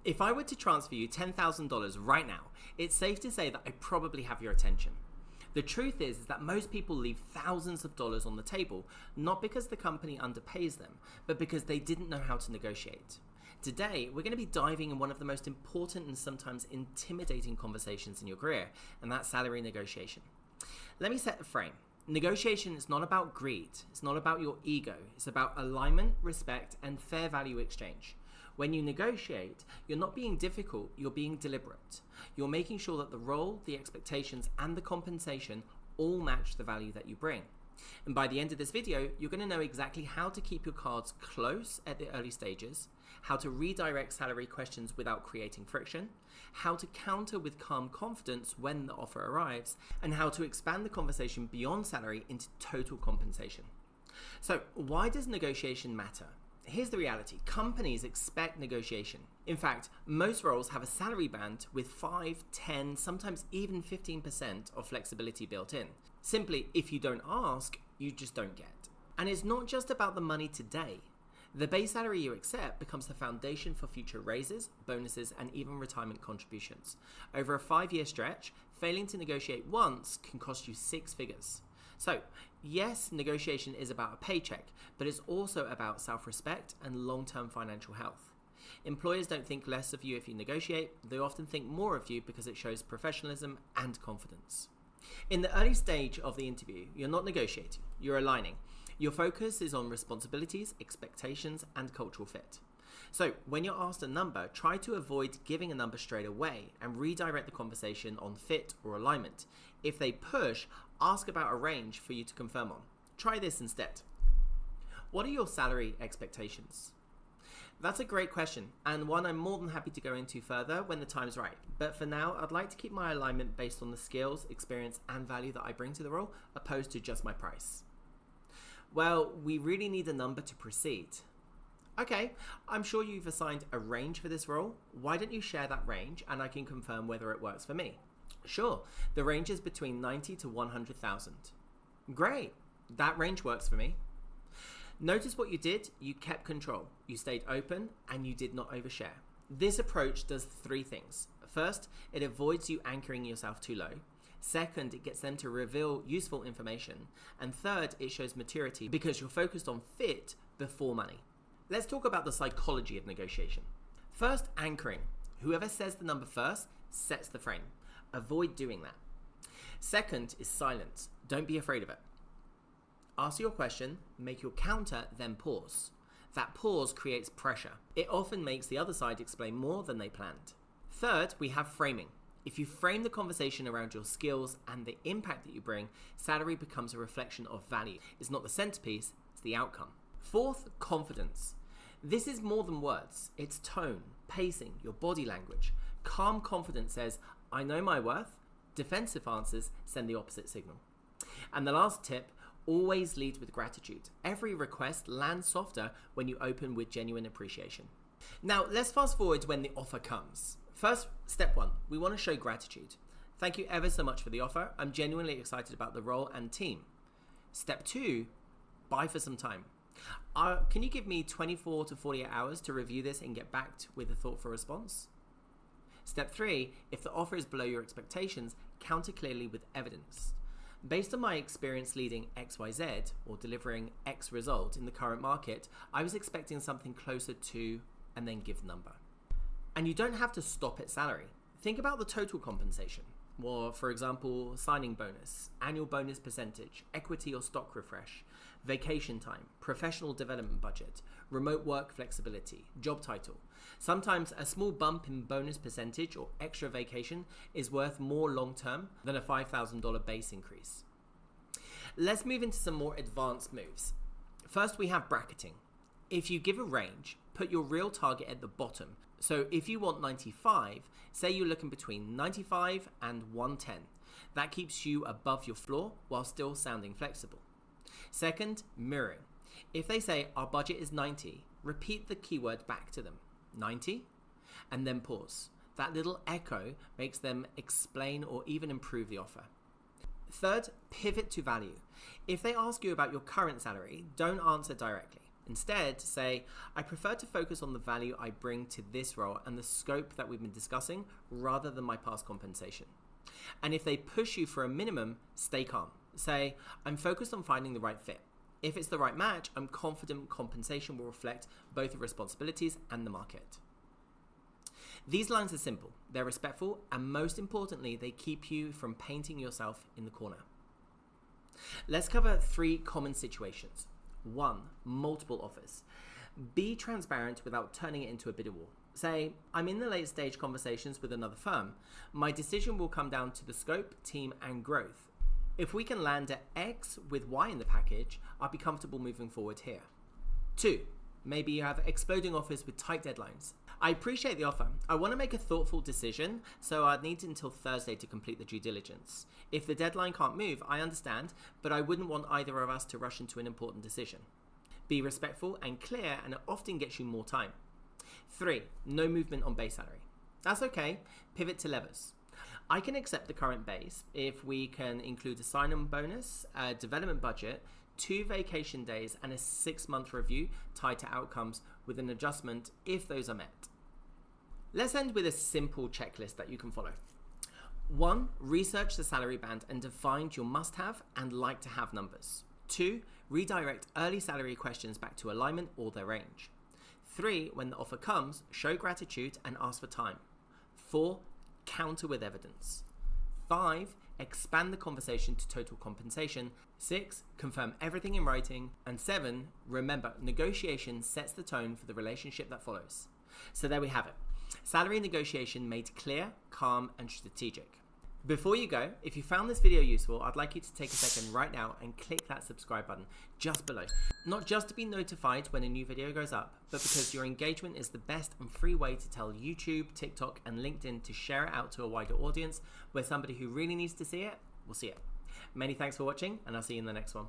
If I were to transfer you $10,000 right now, it's safe to say that I probably have your attention. The truth is that most people leave thousands of dollars on the table, not because the company underpays them, but because they didn't know how to negotiate. Today, we're going to be diving in one of the most important and sometimes intimidating conversations in your career, and that's salary negotiation. Let me set the frame. Negotiation is not about greed, it's not about your ego, it's about alignment, respect, and fair value exchange. When you negotiate, you're not being difficult, you're being deliberate. You're making sure that the role, the expectations, and the compensation all match the value that you bring. And by the end of this video, you're going to know exactly how to keep your cards close at the early stages, how to redirect salary questions without creating friction, how to counter with calm confidence when the offer arrives, and how to expand the conversation beyond salary into total compensation. So, why does negotiation matter? Here's the reality. Companies expect negotiation. In fact, most roles have a salary band with 5, 10, sometimes even 15% of flexibility built in. Simply, if you don't ask, you just don't get. And it's not just about the money today. The base salary you accept becomes the foundation for future raises, bonuses, and even retirement contributions. Over a 5-year stretch, failing to negotiate once can cost you 6 figures. So, yes, negotiation is about a paycheck, but it's also about self-respect and long-term financial health. Employers don't think less of you if you negotiate, they often think more of you because it shows professionalism and confidence. In the early stage of the interview, you're not negotiating, you're aligning. Your focus is on responsibilities, expectations, and cultural fit. So, when you're asked a number, try to avoid giving a number straight away and redirect the conversation on fit or alignment. If they push, ask about a range for you to confirm on. Try this instead. What are your salary expectations? That's a great question, and one I'm more than happy to go into further when the time's right. But for now, I'd like to keep my alignment based on the skills, experience, and value that I bring to the role, opposed to just my price. Well, we really need a number to proceed. Okay, I'm sure you've assigned a range for this role. Why don't you share that range and I can confirm whether it works for me? Sure, the range is between 90 to 100,000. Great, that range works for me. Notice what you did, you kept control, you stayed open, and you did not overshare. This approach does 3 things. First, it avoids you anchoring yourself too low. Second, it gets them to reveal useful information. And third, it shows maturity because you're focused on fit before money. Let's talk about the psychology of negotiation. First, anchoring. Whoever says the number first sets the frame. Avoid doing that. Second is silence. Don't be afraid of it. Ask your question, make your counter, then pause. That pause creates pressure. It often makes the other side explain more than they planned. Third, we have framing. If you frame the conversation around your skills and the impact that you bring, salary becomes a reflection of value. It's not the centerpiece, it's the outcome. Fourth, confidence. This is more than words. It's tone, pacing, your body language. Calm confidence says, I know my worth. Defensive answers send the opposite signal. And the last tip, always lead with gratitude. Every request lands softer when you open with genuine appreciation. Now, let's fast forward when the offer comes. First, step 1, we want to show gratitude. Thank you ever so much for the offer. I'm genuinely excited about the role and team. Step 2, buy for some time. Can you give me 24 to 48 hours to review this and get back with a thoughtful response? Step 3, if the offer is below your expectations, counter clearly with evidence. Based on my experience leading XYZ or delivering X result in the current market, I was expecting something closer to, and then give the number. And you don't have to stop at salary. Think about the total compensation. Or, for example, signing bonus, annual bonus percentage, equity or stock refresh, vacation time, professional development budget, remote work flexibility, job title. Sometimes a small bump in bonus percentage or extra vacation is worth more long-term than a $5,000 base increase. Let's move into some more advanced moves. First, we have bracketing. If you give a range, put your real target at the bottom. So if you want 95, say you're looking between 95 and 110. That keeps you above your floor while still sounding flexible. Second, mirroring. If they say our budget is 90, repeat the keyword back to them. 90? And then pause. That little echo makes them explain or even improve the offer. Third, pivot to value. If they ask you about your current salary, don't answer directly. Instead, say, I prefer to focus on the value I bring to this role and the scope that we've been discussing rather than my past compensation. And if they push you for a minimum, stay calm. Say, I'm focused on finding the right fit. If it's the right match, I'm confident compensation will reflect both the responsibilities and the market. These lines are simple, they're respectful, and most importantly, they keep you from painting yourself in the corner. Let's cover 3 common situations. 1. Multiple offers. Be transparent without turning it into a bidding war. Say, I'm in the late stage conversations with another firm. My decision will come down to the scope, team, and growth. If we can land at X with Y in the package, I'll be comfortable moving forward here. 2. Maybe you have exploding offers with tight deadlines. I appreciate the offer. I want to make a thoughtful decision, so I'd need until Thursday to complete the due diligence. If the deadline can't move, I understand, but I wouldn't want either of us to rush into an important decision. Be respectful and clear, and it often gets you more time. 3. No movement on base salary. That's okay. Pivot to levers. I can accept the current base if we can include a sign-on bonus, a development budget, 2 vacation days, and a 6-month review tied to outcomes with an adjustment if those are met. Let's end with a simple checklist that you can follow. 1. Research the salary band and define your must-have and like-to-have numbers. 2. Redirect early salary questions back to alignment or their range. 3. When the offer comes, show gratitude and ask for time. 4. Counter with evidence. 5. Expand the conversation to total compensation. 6. Confirm everything in writing. And 7. Remember, negotiation sets the tone for the relationship that follows. So there we have it. Salary negotiation made clear, calm, and strategic. Before you go, if you found this video useful, I'd like you to take a second right now and click that subscribe button just below. Not just to be notified when a new video goes up, but because your engagement is the best and free way to tell YouTube, TikTok, and LinkedIn to share it out to a wider audience where somebody who really needs to see it will see it. Many thanks for watching, and I'll see you in the next one.